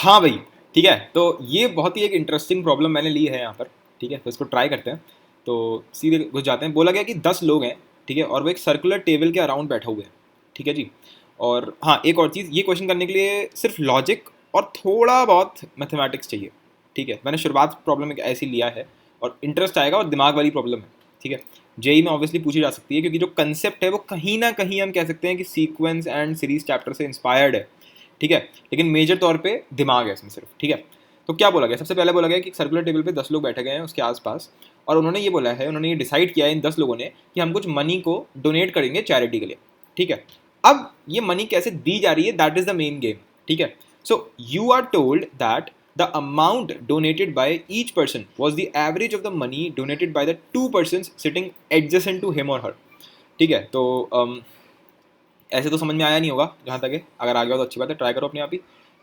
हाँ भाई, ठीक है। तो ये बहुत ही एक इंटरेस्टिंग प्रॉब्लम मैंने ली है यहाँ पर, ठीक है। तो इसको ट्राई करते हैं। तो सीधे घुस जाते हैं। बोला गया कि 10 लोग हैं, ठीक है, और वो एक सर्कुलर टेबल के अराउंड बैठे हुए हैं, ठीक है जी। और हाँ, एक और चीज़, ये क्वेश्चन करने के लिए सिर्फ लॉजिक और थोड़ा बहुत मैथमेटिक्स चाहिए, ठीक है। मैंने शुरुआत प्रॉब्लम एक ऐसी लिया है, और इंटरेस्ट आएगा, और दिमाग वाली प्रॉब्लम है, ठीक है। जेई में ऑब्वियसली पूछी जा सकती है, क्योंकि जो कंसेप्ट है वो कहीं ना कहीं हम कह सकते हैं कि सीक्वेंस एंड सीरीज चैप्टर से इंस्पायर्ड है, ठीक है। लेकिन मेजर तौर पे दिमाग है इसमें सिर्फ, ठीक है। तो क्या बोला गया, सबसे पहले बोला गया कि सर्कुलर टेबल पे 10 लोग बैठे गए हैं उसके आसपास, और उन्होंने ये बोला है, उन्होंने ये डिसाइड किया है इन 10 लोगों ने कि हम कुछ मनी को डोनेट करेंगे चैरिटी के लिए, ठीक है। अब ये मनी कैसे दी जा रही है, that is the main game, ठीक है। So you are told that the amount donated by each person was the average of the money donated by the 2 persons sitting adjacent to him और her, ठीक है। तो ऐसे तो समझ में आया नहीं होगा जहाँ तक है, अगर आ गया तो अच्छी बात है, ट्राई करो अपने आप ही,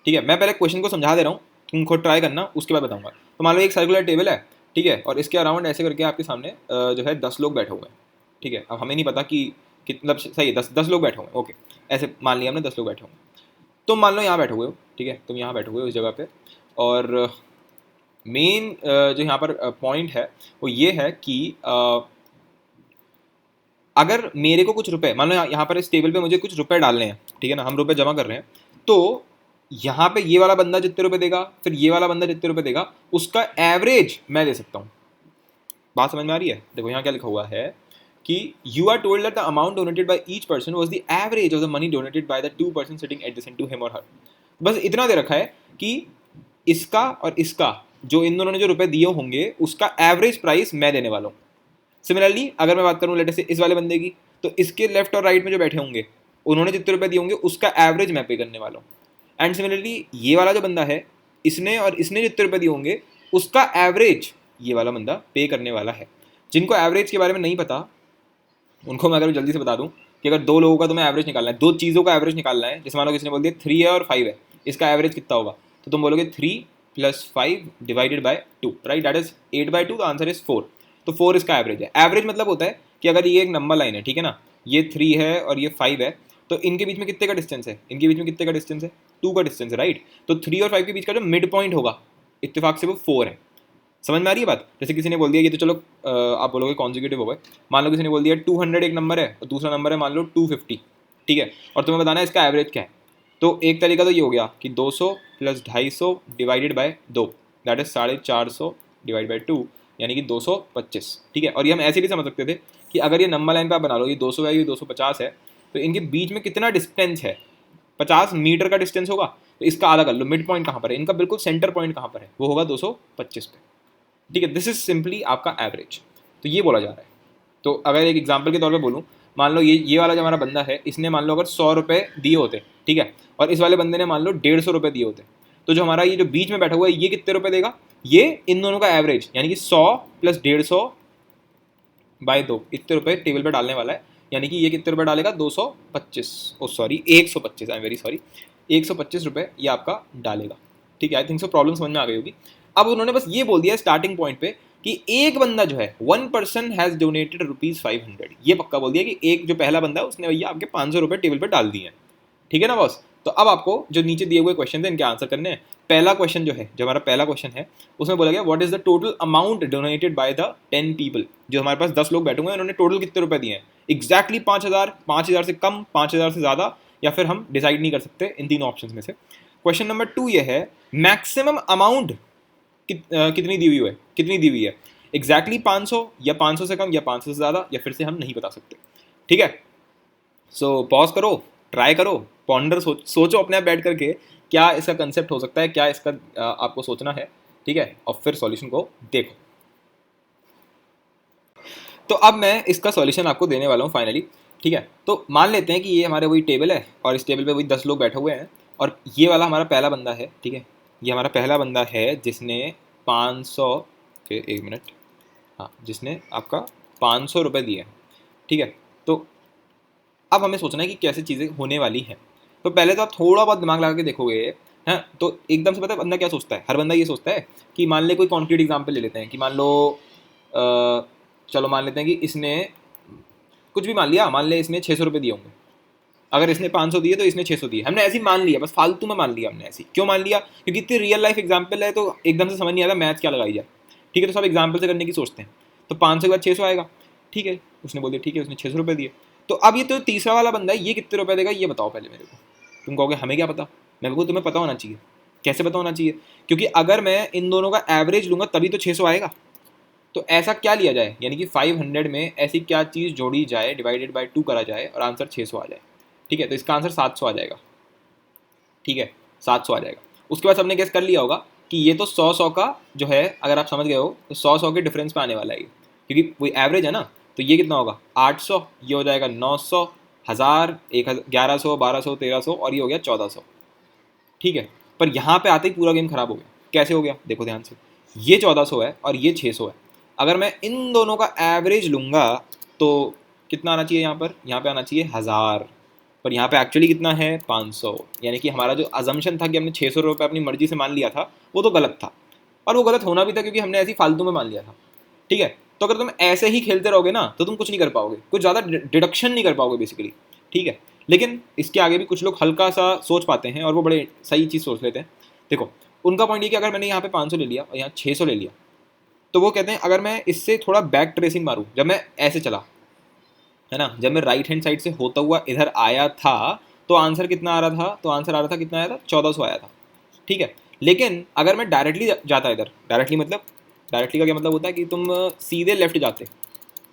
ठीक है। मैं पहले क्वेश्चन को समझा दे रहा हूँ, तुम खुद ट्राई करना, उसके बाद बताऊंगा। तो मान लो एक सर्कुलर टेबल है, ठीक है, और इसके अराउंड ऐसे करके आपके सामने जो है 10 लोग बैठे हुए हैं, ठीक है। अब हमें नहीं पता कि मतलब सही है, 10 लोग बैठे हुए हैं, ओके। ऐसे मान लिया हमने 10 लोग बैठे हुए हैं। तुम मान लो यहाँ बैठे हुए हो, ठीक है, तुम यहाँ बैठे हुए हो इस जगह पे, और मेन जो यहाँ पर पॉइंट है वो ये है कि अगर मेरे को कुछ रुपए, मान लो यहाँ पर इस टेबल पे मुझे कुछ रुपए डालने हैं, ठीक है ना, हम रुपए जमा कर रहे हैं, तो यहाँ पे ये वाला बंदा जितने रुपए देगा, फिर ये वाला बंदा जितने रुपए देगा, उसका एवरेज मैं दे सकता हूँ। बात समझ में आ रही है? देखो यहाँ क्या लिखा हुआ है कि you are told that the amount donated by each person was the average of the money donated by the 2 persons sitting adjacent to him और हर। बस इतना दे रखा है कि इसका और इसका, जो इन दोनों ने जो रुपए दिए होंगे, उसका एवरेज प्राइस मैं देने वाला हूँ। सिमिलरली अगर मैं बात करूँ लेट से इस वाले बंदे की, तो इसके लेफ्ट और राइट में जो बैठे होंगे, उन्होंने जितने रुपए दिए होंगे उसका एवरेज मैं पे करने वाला हूँ। एंड सिमिलरली ये वाला जो बंदा है, इसने और इसने जितने रुपए दिए होंगे उसका एवरेज ये वाला बंदा पे करने वाला है। जिनको एवरेज के बारे में नहीं पता, उनको मैं अगर जल्दी से बता दूं कि अगर दो लोगों का तुम्हें एवरेज निकालना है, दो चीज़ों का एवरेज निकालना है, जैसे मान लो किसी ने बोल दिया 3 है और 5 है, इसका एवरेज कितना होगा, तो तुम बोलोगे 3 + 5 divided by 2, right, that is 8/2, the answer is 4। तो 4 इसका एवरेज है। एवरेज मतलब होता है कि अगर ये एक नंबर लाइन है, ठीक है ना, ये 3 है और ये 5 है, तो इनके बीच में कितने का डिस्टेंस है, इनके बीच में कितने का डिस्टेंस है, 2 का डिस्टेंस है, राइट। तो 3 और 5 के बीच का जो मिड पॉइंट होगा, इत्तेफाक से वो 4 है। समझ में आ रही है बात? जैसे किसी ने बोल दिया, ये तो चलो आप बोलोगे कॉन्जिक्यूटिव हो गए, मान लो किसी ने बोल दिया 200 एक नंबर है और दूसरा नंबर है मान लो 250, ठीक है, और तुम्हें बताना है इसका एवरेज क्या है। तो एक तरीका तो ये हो गया कि 200 + 250 divided by 2, that is 450 divide by 2, यानी कि 225, ठीक है। और ये हम ऐसे भी समझ सकते थे कि अगर ये नंबर लाइन पर आप बना लो, ये 200 है, ये 250 है, तो इनके बीच में कितना डिस्टेंस है, 50 मीटर का डिस्टेंस होगा। तो इसका आधा कर लो, मिड पॉइंट कहाँ पर है, इनका बिल्कुल सेंटर पॉइंट कहाँ पर है, वो होगा 225 पे, ठीक है। दिस इज सिंपली आपका एवरेज। तो ये बोला जा रहा है। तो अगर एक एग्जांपल के तौर पे बोलूँ, मान लो ये वाला जो हमारा बंदा है, इसने मान लो अगर 100 रुपये दिए होते, ठीक है, और इस वाले बंदे ने मान लो 150 रुपये दिए होते, तो जो हमारा ये जो बीच में बैठा हुआ है, ये कितने रुपये देगा, ये इन दोनों का एवरेज, यानी कि 100 + 150/2 इतने रुपये टेबल पर डालने वाला है। यानी कि ये कितने रुपये डालेगा, 225, oh sorry 125, I am very sorry, 125 रुपये ये आपका डालेगा, ठीक है। आई थिंक सो प्रॉब्लम समझ में आ गई होगी। अब उन्होंने बस ये बोल दिया स्टार्टिंग पॉइंट पे कि एक बंदा जो है 1 person हैज डोनेटेड ₹500, ये पक्का बोल दिया कि एक जो पहला बंदा है उसने भैया आपके 500 रुपये टेबल पे डाल दिए हैं, ठीक है ना बॉस। तो अब आपको जो नीचे दिए हुए क्वेश्चन थे इनके आंसर करने हैं। पहला क्वेश्चन जो है, जो हमारा पहला क्वेश्चन है, उसमें बोला गया what is the total amount donated by the 10 people। जो हमारे पास 10 लोग बैठे हुए हैं, उन्होंने टोटल कितने रुपए दिए हैं, एग्जैक्टली 5000, 5000 से कम, 5000 से ज़्यादा, या फिर हम डिसाइड नहीं कर सकते इन तीनों ऑप्शन में से। क्वेश्चन नंबर 2 ये है, मैक्सिमम अमाउंट कितनी दी हुई है, कितनी दी हुई है, एग्जैक्टली 500 या 500 से कम या 500 से ज़्यादा, या फिर से हम नहीं बता सकते, ठीक है। सो पॉज करो, ट्राई करो, पॉन्डर सोचो अपने आप बैठ करके क्या इसका कंसेप्ट हो सकता है, क्या इसका आपको सोचना है, ठीक है, और फिर सॉल्यूशन को देखो। तो अब मैं इसका सॉल्यूशन आपको देने वाला हूँ फाइनली, ठीक है। तो मान लेते हैं कि ये हमारे वही टेबल है और इस टेबल पे वही 10 लोग बैठे हुए हैं, और ये वाला हमारा पहला बंदा है, ठीक है, ये हमारा पहला बंदा है जिसने 500 फिर 1 मिनट, हाँ, जिसने आपका 500 रुपये दिए, ठीक है। तो अब हमें सोचना है कि कैसे चीज़ें होने वाली हैं। तो पहले तो आप थोड़ा बहुत दिमाग लगा के देखोगे, हैं, तो एकदम से पता है बंदा क्या सोचता है, हर बंदा ये सोचता है कि मान ले कोई कॉन्क्रीट एग्जाम्पल ले लेते हैं कि मान लो चलो मान लेते हैं कि इसने कुछ भी मान लिया, मान ले इसने 600 रुपये दिए होंगे, अगर इसने 500 दिए तो इसने 600 दिए, हमने ऐसे ही मान लिया, बस फालतू में मान लिया हमने ऐसे। क्यों मान लिया? क्योंकि इतनी रियल लाइफ एग्जाम्पल है तो एकदम से समझ नहीं आता मैथ क्या लगाई जाए। ठीक है, तो सब एग्जाम्पल से करने की सोचते हैं। तो 500 के बाद 600 आएगा। ठीक है, उसने बोल दिया ठीक है, उसने 600 रुपये दिए। तो अब ये तो तीसरा वाला बंदा है, ये कितने रुपए देगा ये बताओ पहले मेरे को। तुम कहोगे हमें क्या पता, मैं कहूँ तुम्हें पता होना चाहिए। कैसे पता होना चाहिए? क्योंकि अगर मैं इन दोनों का एवरेज लूँगा तभी तो 600 आएगा। तो ऐसा क्या लिया जाए, यानी कि 500 में ऐसी क्या चीज़ जोड़ी जाए, डिवाइडेड बाय 2 करा जाए और आंसर 600 आ जाए। ठीक है, तो इसका आंसर 700 आ जाएगा। ठीक है, 700 आ जाएगा। उसके बाद सबने गेस कर लिया होगा कि ये तो 100 का जो है, अगर आप समझ गए हो तो 100 के डिफरेंस पे आने वाला है ये, क्योंकि वही एवरेज है ना। तो ये कितना होगा 800, ये हो जाएगा 900, 1000, 1100, 1200, 1300 और ये हो गया 1400। ठीक है, पर यहाँ पे आते ही पूरा गेम खराब हो गया। कैसे हो गया देखो ध्यान से, ये 1400 है और ये 600 है। अगर मैं इन दोनों का एवरेज लूँगा तो कितना आना चाहिए यहाँ पे आना चाहिए 1000, पर यहाँ पे एक्चुअली कितना है 500। यानी कि हमारा जो अजम्पशन था कि हमने 600 रुपये अपनी मर्जी से मान लिया था वो तो गलत था, और वो गलत होना भी था क्योंकि हमने ऐसी फालतू में मान लिया था। ठीक है, तो अगर तुम ऐसे ही खेलते रहोगे ना तो तुम कुछ नहीं कर पाओगे, कुछ ज़्यादा डिडक्शन नहीं कर पाओगे बेसिकली। ठीक है, लेकिन इसके आगे भी कुछ लोग हल्का सा सोच पाते हैं और वो बड़े सही चीज़ सोच लेते हैं। देखो, उनका पॉइंट ये कि अगर मैंने यहाँ पे 500 ले लिया और यहाँ 600 ले लिया, तो वो कहते हैं अगर मैं इससे थोड़ा बैक ट्रेसिंग मारूँ, जब मैं ऐसे चला है ना, जब मैं राइट हैंड साइड से होता हुआ इधर आया था तो आंसर कितना आ रहा था, तो आंसर आ रहा था कितना आया था 1400 आया था। ठीक है, लेकिन अगर मैं डायरेक्टली जाता इधर, डायरेक्टली मतलब, डायरेक्टली का क्या मतलब होता है कि तुम सीधे लेफ्ट जाते,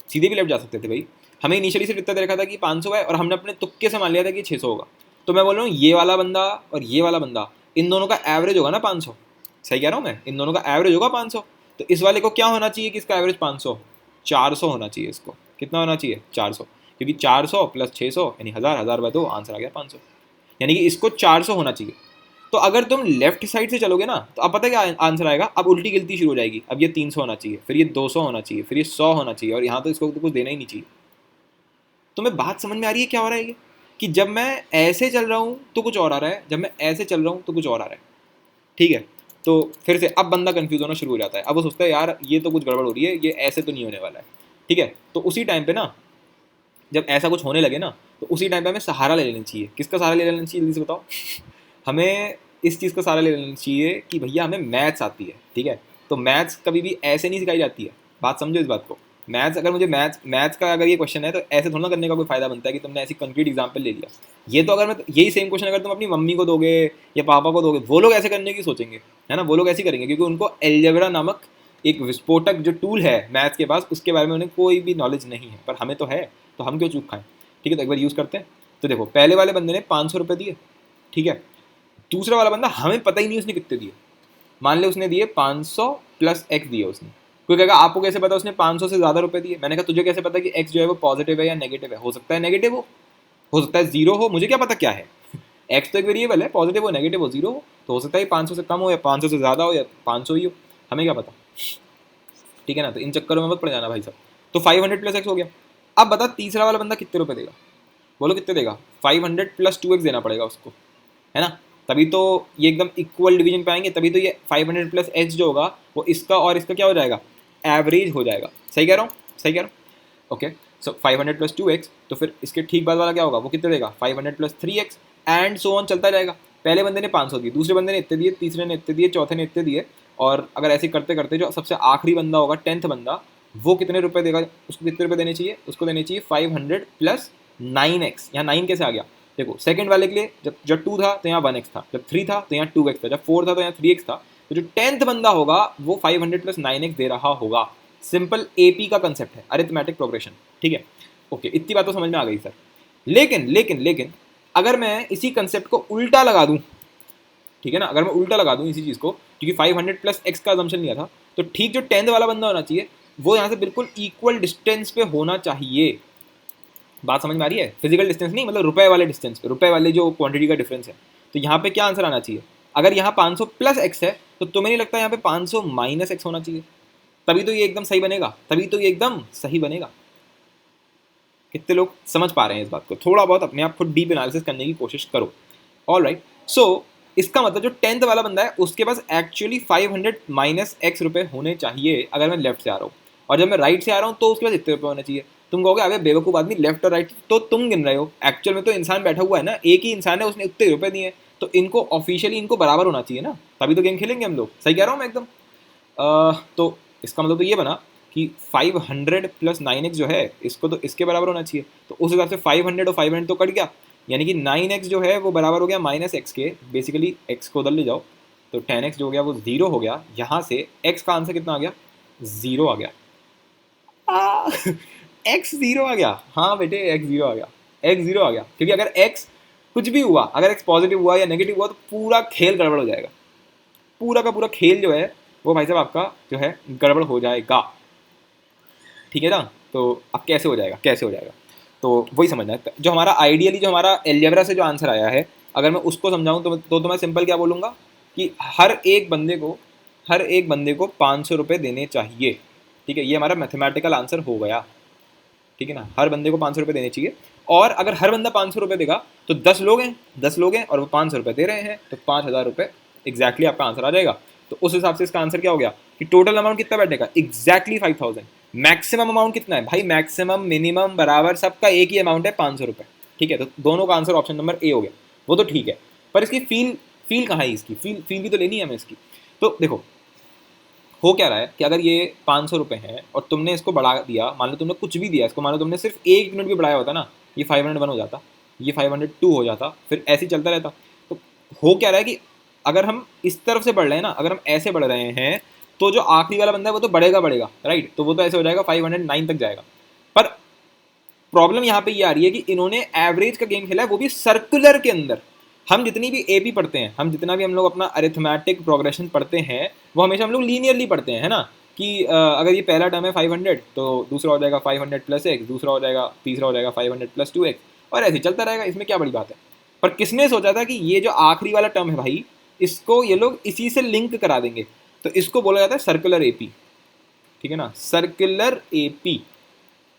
सीधे भी लेफ्ट जा सकते थे भाई। हमें इनिशियली से इतना दे रखा था कि 500 है और हमने अपने तुक्के से मान लिया था कि 600 होगा। तो मैं बोल रहा हूँ ये वाला बंदा और ये वाला बंदा, इन दोनों का एवरेज होगा ना 500। सही कह रहा हूँ मैं, इन दोनों का एवरेज होगा 500। तो इस वाले को क्या होना चाहिए कि इसका एवरेज 500, 400 होना चाहिए। इसको कितना होना चाहिए 400, क्योंकि 400 प्लस 600 यानी 1000, 1000 बाय 2 आंसर आ गया 500। यानी कि इसको 400 होना चाहिए। तो अगर तुम लेफ्ट साइड से चलोगे ना तो अब पता है क्या आंसर आएगा, अब उल्टी गिनती शुरू हो जाएगी। अब ये 300 होना चाहिए, फिर ये 200 होना चाहिए, फिर ये 100 होना चाहिए, और यहाँ तो इसको तो कुछ देना ही नहीं चाहिए। तुम्हें बात समझ में आ रही है क्या हो रहा है ये, कि जब मैं ऐसे चल रहा हूँ तो कुछ और आ रहा है, जब मैं ऐसे चल रहा हूँ तो कुछ और आ रहा है। ठीक है, तो फिर से अब बंदा कंफ्यूज होना शुरू हो जाता है। अब वो सोचता है यार ये तो कुछ गड़बड़ हो रही है, ये ऐसे तो नहीं होने वाला है। ठीक है, तो उसी टाइम पे ना, जब ऐसा कुछ होने लगे ना, तो उसी टाइम पे हमें सहारा ले लेना चाहिए। किसका सहारा ले लेना चाहिए जल्दी से बताओ? हमें इस चीज़ का सहारा ले लेना चाहिए कि भैया हमें मैथ्स आती है। ठीक है, तो मैथ्स कभी भी ऐसे नहीं सिखाई जाती है, बात समझो इस बात को। मैथ्स, अगर मुझे मैथ्स का अगर ये क्वेश्चन है तो ऐसे थोड़ा ना करने का कोई फायदा बनता है कि तुमने ऐसी कंक्रीट एग्जाम्पल ले लिया। ये तो अगर मैं यही सेम क्वेश्चन अगर तुम अपनी मम्मी को दोगे या पापा को दोगे, वो लोग ऐसे करने की सोचेंगे, है ना, वो लोग ऐसे करेंगे क्योंकि उनको एलजेब्रा नामक एक विस्फोटक जो टूल है मैथ्स के पास, उसके बारे में उन्हें कोई भी नॉलेज नहीं है। पर हमें तो है, तो हम क्यों चूक खाएं। ठीक है, तो एक बार यूज़ करते हैं। तो देखो, पहले वाले बंदे ने 500 रुपये दिए। ठीक है, दूसरा वाला बंदा हमें पता ही नहीं उसने कितने दिए। मान ले उसने दिए 500 प्लस एक्स दिए उसने। कोई कहेगा आपको कैसे पता उसने 500 से ज़्यादा रुपए दिए? मैंने कहा तुझे कैसे पता कि एक्स जो है वो पॉजिटिव है या नेगेटिव है? हो सकता है नेगेटिव हो सकता है जीरो हो, मुझे क्या पता क्या है। एक्स तो एक वेरिएबल है, पॉजिटिव हो, नेगेटिव हो, जीरो हो, तो हो सकता है 500 से कम हो या 500 से ज़्यादा हो या 500 ही हो, हमें क्या पता। ठीक है ना, तो इन चक्करों में मत पड़ जाना भाई साहब। तो 500 प्लस एक्स हो गया। अब बता तीसरा वाला बंदा कितने रुपए देगा? बोलो कितने देगा? 500 प्लस 2x देना पड़ेगा उसको, है ना, तभी तो ये एकदम इक्वल डिवीजन पे आएंगे, तभी तो ये 500 प्लस एच जो होगा वो इसका और इसका क्या हो जाएगा, एवरेज हो जाएगा। सही कह रहा हूँ, सही कह रहा हूँ। ओके, सो 500 प्लस 2x, तो फिर इसके ठीक बाद वाला क्या होगा, वो कितने देगा 500 plus 3x and so on चलता जाएगा। पहले बंदे ने 500 दिए, दूसरे बंदे ने इतने दिए, तीसरे ने इतने दिए, चौथे ने इतने दिए, और अगर ऐसे करते करते जो सबसे आखिरी बंदा होगा 10th बंदा, वो कितने रुपए देगा, उसको कितने रुपए देने चाहिए, उसको देने चाहिए 500 प्लस 9x। यहाँ 9 कैसे आ गया, देखो सेकंड वाले के लिए जब 2 था तो यहाँ 1x था, जब 3 था तो यहाँ 2x था, जब 4 था तो यहाँ 3x था, तो जो 10th बंदा होगा वो 500 प्लस 9x दे रहा होगा। सिंपल एपी का कंसेप्ट है, अरिथमेटिक प्रोग्रेशन। ठीक है, ओके, इतनी बात तो समझ में आ गई सर। लेकिन लेकिन लेकिन अगर मैं इसी कंसेप्ट को उल्टा लगा दूं, ठीक है ना, अगर मैं उल्टा लगा दूं इसी चीज़ को, क्योंकि 500 प्लस एक्स का अजम्पशन लिया था, तो ठीक जो 10th वाला बंदा होना चाहिए वो यहाँ से बिल्कुल इक्वल डिस्टेंस पे होना चाहिए। बात समझ में आ रही है? फिजिकल डिस्टेंस नहीं, मतलब रुपए वाले डिस्टेंस पे, रुपए वाले जो क्वांटिटी का डिफरेंस है। तो यहाँ पे क्या आंसर आना चाहिए, अगर यहाँ 500 प्लस एक्स है तो तुम्हें नहीं लगता यहाँ पे 500 माइनस एक्स होना चाहिए? तभी तो ये एकदम सही बनेगा, तभी तो ये एकदम सही बनेगा। कितने लोग समझ पा रहे हैं इस बात को? थोड़ा बहुत अपने आप खुद डीप एनालिसिस करने की कोशिश करो। ऑल राइट, सो इसका मतलब जो 10th वाला बंदा है उसके पास एक्चुअली 500 माइनस एक्स रुपये होने चाहिए अगर मैं लेफ्ट से आ रहा हूँ, और जब मैं राइट से आ रहा हूँ तो उसके पास इतने रुपये होने चाहिए। तुम कहोगे अबे बेवकूफ़ आदमी, लेफ्ट और राइट तो तुम गिन रहे हो, एक्चुअल में तो इंसान बैठा हुआ है ना, एक ही इंसान है, उसने उतने रुपए दिए, तो इनको ऑफिशियली इनको बराबर होना चाहिए ना, तभी तो गेम खेलेंगे हम लोग। सही कह रहा हूँ मैं एकदम। तो इसका मतलब तो ये बना कि 500 प्लस 9x जो है इसको तो इसके बराबर होना चाहिए, तो उस हिसाब से 500 और 500 तो कट गया, यानी कि 9x जो है वो बराबर हो गया -x के। बेसिकली x को उधर ले जाओ तो 10x जो हो गया वो 0 हो गया, यहाँ से x का आंसर कितना आ गया, 0 आ गया। x 0 आ गया, हाँ बेटे x 0 आ गया, x 0 आ गया, क्योंकि अगर x कुछ भी हुआ, अगर x पॉजिटिव हुआ या नेगेटिव हुआ तो पूरा खेल गड़बड़ हो जाएगा, पूरा का पूरा खेल जो है वो भाई साहब आपका जो है गड़बड़ हो जाएगा, ठीक है ना। तो अब कैसे हो जाएगा, कैसे हो जाएगा, तो वही समझना है। जो हमारा आइडियली जो हमारा एलजेब्रा से जो आंसर आया है, अगर मैं उसको समझाऊँ तो मैं सिंपल क्या बोलूँगा कि हर एक बंदे को 500 रुपये देने चाहिए, ठीक है, ये हमारा मैथमेटिकल आंसर हो गया, ठीक है ना। हर बंदे को 500 रुपये देने चाहिए, और अगर हर बंदा 500 रुपये देगा तो 10 लोग हैं और वो 500 रुपये दे रहे हैं, तो 5000 रुपये एग्जैक्टली आपका आंसर आ जाएगा। तो उस हिसाब से इसका आंसर क्या हो गया कि टोटल अमाउंट कितना बैठेगा, एग्जैक्टली 5000। मैक्सिमम अमाउंट कितना है भाई, मैक्सिमम मिनिमम बराबर सबका एक ही अमाउंट है 500 रुपये, ठीक है। तो दोनों का आंसर ऑप्शन नंबर ए हो गया, वो तो ठीक है, पर इसकी फील कहाँ है, इसकी फील भी तो लेनी है हमें इसकी। तो देखो हो क्या रहा है कि अगर ये 500 रुपये हैं और तुमने इसको बढ़ा दिया, मान लो तुमने कुछ भी दिया इसको, मान लो तुमने सिर्फ 1 मिनट भी बढ़ाया होता ना, ये 501 हो जाता, ये 502 हो जाता, फिर ऐसे ही चलता रहता। तो हो क्या रहा है कि अगर हम इस तरफ से बढ़ रहे हैं ना, अगर हम ऐसे बढ़ रहे हैं तो जो आखिरी वाला बंदा है वो तो बढ़ेगा, राइट, तो वो तो ऐसे हो जाएगा 509 तक जाएगा। पर प्रॉब्लम यहाँ पे ये आ रही है कि इन्होंने एवरेज का गेम खेला है, वो भी सर्कुलर के अंदर। हम जितनी भी एपी पढ़ते हैं, हम जितना भी हम लोग अपना अरिथमेटिक प्रोग्रेशन पढ़ते हैं, वो हमेशा हम लोग लीनियरली पढ़ते हैं, है ना, कि अगर ये पहला टर्म है 500 तो दूसरा हो जाएगा 500 प्लस x, दूसरा हो जाएगा, तीसरा हो जाएगा 500 प्लस 2x, और ऐसे चलता रहेगा, इसमें क्या बड़ी बात है। पर किसने सोचा था कि ये जो आखिरी वाला टर्म है भाई, इसको ये लोग इसी से लिंक करा देंगे, तो इसको बोला जाता है सर्कुलर एपी, ठीक है ना, सर्कुलर एपी।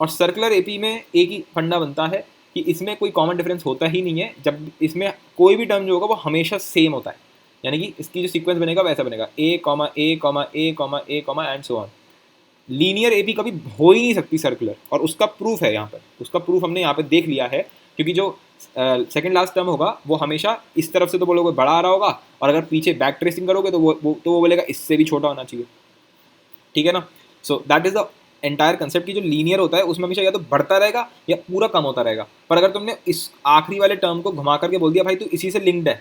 और सर्कुलर एपी में एक ही फंडा बनता है कि इसमें कोई कॉमन डिफरेंस होता ही नहीं है, जब इसमें कोई भी टर्म जो होगा वो हमेशा सेम होता है, यानी कि इसकी जो सीक्वेंस बनेगा वैसा बनेगा a comma a comma a comma a comma and so on. Linear AP कभी हो ही नहीं सकती सर्कुलर, और उसका प्रूफ है यहाँ पर, उसका प्रूफ हमने यहाँ पर देख लिया है, क्योंकि जो सेकंड लास्ट टर्म होगा वो हमेशा इस तरफ से तो बोलोगे बड़ा आ रहा होगा, और अगर पीछे बैक ट्रेसिंग करोगे तो वो बोलेगा इससे भी छोटा होना चाहिए, ठीक है ना। So that is the entire concept की जो लीनियर होता है उसमें हमेशा या तो बढ़ता रहेगा या पूरा कम होता रहेगा। पर अगर तुमने इस आखिरी वाले टर्म को घुमा करके बोल दिया भाई तू इसी से लिंक्ड है,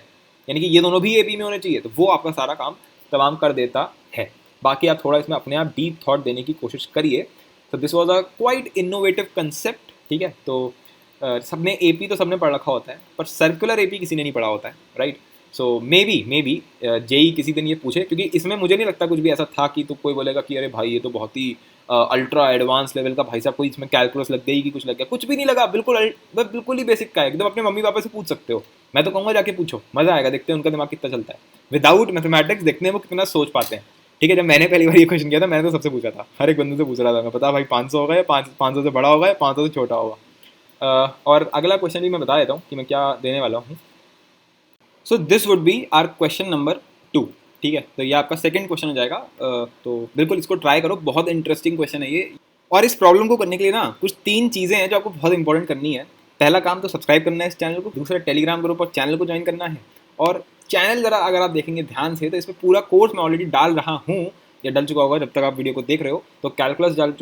यानी कि ये दोनों भी एपी में होने चाहिए, तो वो आपका सारा काम तमाम कर देता है। बाकी आप थोड़ा इसमें अपने आप डीप थॉट देने की कोशिश करिए। तो this was a quite innovative concept, ठीक है। तो सबने एपी तो सबने पढ़ रखा होता है, पर सर्कुलर एपी किसी ने नहीं पढ़ा होता है, right. So may be JEE किसी दिन ये पूछे, क्योंकि इसमें मुझे नहीं लगता कुछ भी ऐसा था कि तो कोई बोलेगा कि अरे भाई ये तो बहुत ही अल्ट्रा एडवांस लेवल का, भाई साहब कोई इसमें कैलकुलस लग गई कि कुछ लग गया, कुछ भी नहीं लगा, बिल्कुल ही बेसिक का है एकदम। अपने मम्मी पापा से पूछ सकते हो, मैं तो कहूँगा जाके पूछो, मज़ा आएगा, देखते हैं उनका दिमाग कितना चलता है विदाउट मैथमेटिक्स, देखने में वो कितना सोच पाते हैं, ठीक है। जब मैंने पहली बार ये क्वेश्चन किया था, मैंने तो सबसे पूछा था, हर एक बंदे से पूछ रहा था मैं, पता भाई 500 होगा या 500 से बड़ा होगा या 500 से छोटा होगा। और अगला क्वेश्चन भी मैं बता देता हूँ कि मैं क्या देने वाला हूँ। So this would be our question number 2, ठीक है। तो ये आपका सेकंड क्वेश्चन हो जाएगा। तो बिल्कुल इसको ट्राई करो, बहुत इंटरेस्टिंग क्वेश्चन है ये। और इस प्रॉब्लम को करने के लिए ना कुछ 3 चीज़ें हैं जो आपको बहुत इंपॉर्टेंट करनी है। पहला काम तो सब्सक्राइब करना है इस चैनल को, दूसरा टेलीग्राम ग्रुप और चैनल को ज्वाइन करना है, और चैनल ज़रा अगर आप देखेंगे ध्यान से तो इसमें पूरा कोर्स मैं ऑलरेडी डाल रहा हूँ या डल चुका होगा जब तक आप वीडियो को देख रहे हो। तो कैलकुलस डाल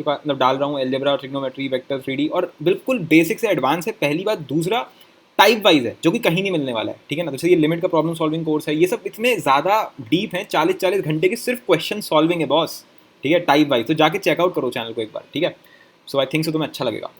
रहा हूँ, एलजेब्रा, ट्रिग्नोमेट्री, वेक्टर, 3D, और बिल्कुल बेसिक से एडवांस है, पहली बात। दूसरा टाइप वाइज है जो कि कहीं नहीं मिलने वाला है, ठीक है ना। तो ये लिमिट का प्रॉब्लम सॉल्विंग कोर्स है, ये सब इतने ज़्यादा डीप है, 40-40 घंटे की सिर्फ क्वेश्चन सॉल्विंग है बॉस, ठीक है, टाइप वाइज। तो जाके चेकआउट करो चैनल को एक बार, ठीक है। सो आई थिंक सो तुम्हें अच्छा लगेगा।